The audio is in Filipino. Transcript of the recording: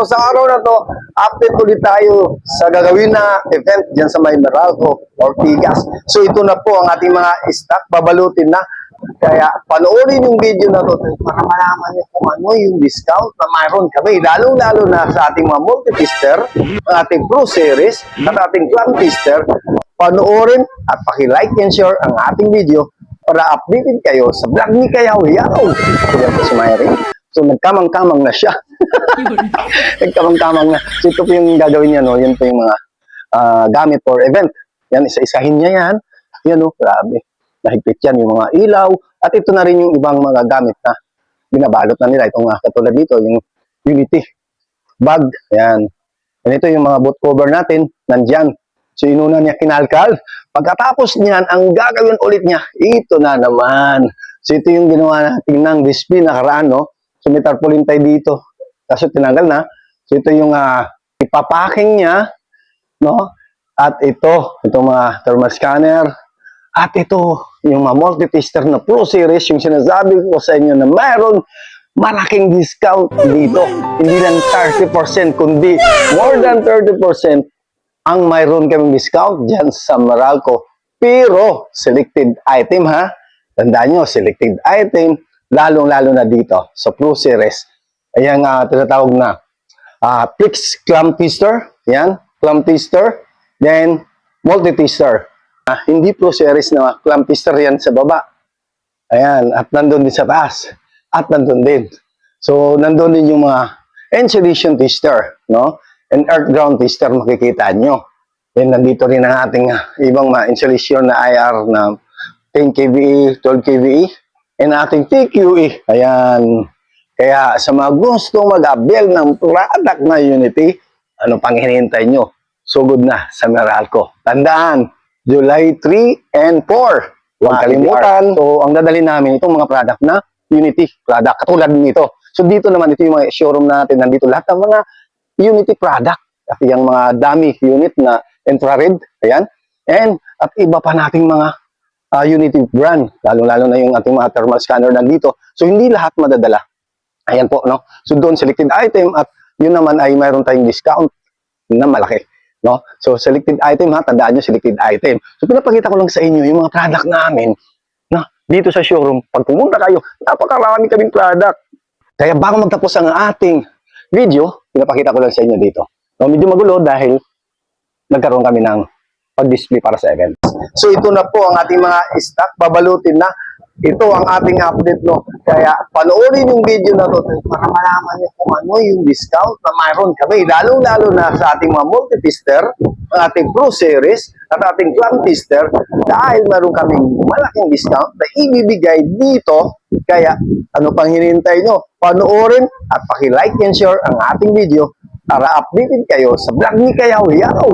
So, sa araw na to, update ulit tayo sa gagawin na event dyan sa may Meralco, Ortigas. So ito na po ang ating mga stock, babalutin na. Kaya panoorin yung video na to para malaman nyo kung ano yung discount na mayroon kami. Lalo-lalo na sa ating mga multi-tester, ang ating Pro Series at ating Clam Tester. Panoorin at paki-like and share ang ating video para updated kayo sa vlog ni Kayaw. Yaw! Yan po si Mayri. So nagkamang-kamang na siya. Nagkamang-kamang na. So ito po yung gagawin niya, no? Yan po yung mga gamit for event. Yan, isa-isahin niya yan. Yan, no? Grabe. Mahigpit yan yung mga ilaw. At ito na rin yung ibang mga gamit na binabalot na nila. Itong katulad dito, yung Unity bag. Yan. And ito yung mga boot cover natin. Nandyan. So inuna niya kinalkal. Pagkatapos niyan, ang gagawin ulit niya, ito na naman. So ito yung ginawa natin ng display nakaraan, no? So may tarpaulin tayo dito. Kaso tinanggal na. So ito yung ipapacking niya, no? At itong mga thermal scanner. At ito, yung mga multi-tester na Pro Series, yung sinasabi ko sa inyo na mayroon malaking discount dito. Hindi lang 30%, kundi more than 30% ang mayroon kaming discount dyan sa Meralco. Pero, selected item ha. Tandaan nyo, selected item, lalong-lalo na dito sa Pro Series. Ayan tinatawag na Flix Clam Tester. Yan, Clam Tester. Then, multi-tester. Hindi Pro Series na Clam Tester yan sa baba. Ayan, at nandun din sa taas. At nandun din. So, nandun din yung mga insulation tester, no? And earth ground tester makikita nyo. Then, nandito rin ang ating ibang mga insulation na IR na 10 kVA, 12 kVA, and ating TQE. Ayan. Kaya sa mga gustong mag-avail ng product na Unity, ano pang hinihintay nyo? Sugod na sa Meralco. Tandaan, July 3 and 4. Huwag kalimutan. So, ang dadalhin namin itong mga product na Unity product. Katulad nito. So, dito naman, ito yung mga showroom natin. Nandito lahat ng mga Unity product. At yung mga dummy unit na infrared. Ayan. And, at iba pa nating mga Unity brand, lalo-lalo na yung ating mga thermal scanner nandito. So, hindi lahat madadala. Ayan po, no? So, doon selected item at yun naman ay mayroon tayong discount na malaki, no? So, selected item ha, tandaan nyo, selected item. So, pinapakita ko lang sa inyo yung mga product namin na dito sa showroom. Pag pumunta kayo, napakarami kaming product. Kaya bago magtapos ang ating video, pinapakita ko lang sa inyo dito. No, medyo magulo dahil nagkaroon kami ng pag-display para sa event. So ito na po ang ating mga stock, babalutin na. Ito ang ating update, no. Kaya panoorin yung video na to para malaman nyo kung ano yung discount na mayroon kami. Lalo-lalo na sa ating mga multi-tester, ang ating Pro Series at ating Clam Tester dahil mayroon kaming malaking discount na ibibigay dito. Kaya ano pang hinihintay nyo? Panoorin at paki-like and share ang ating video para updated kayo sa vlog ni Kayaw. Yaw!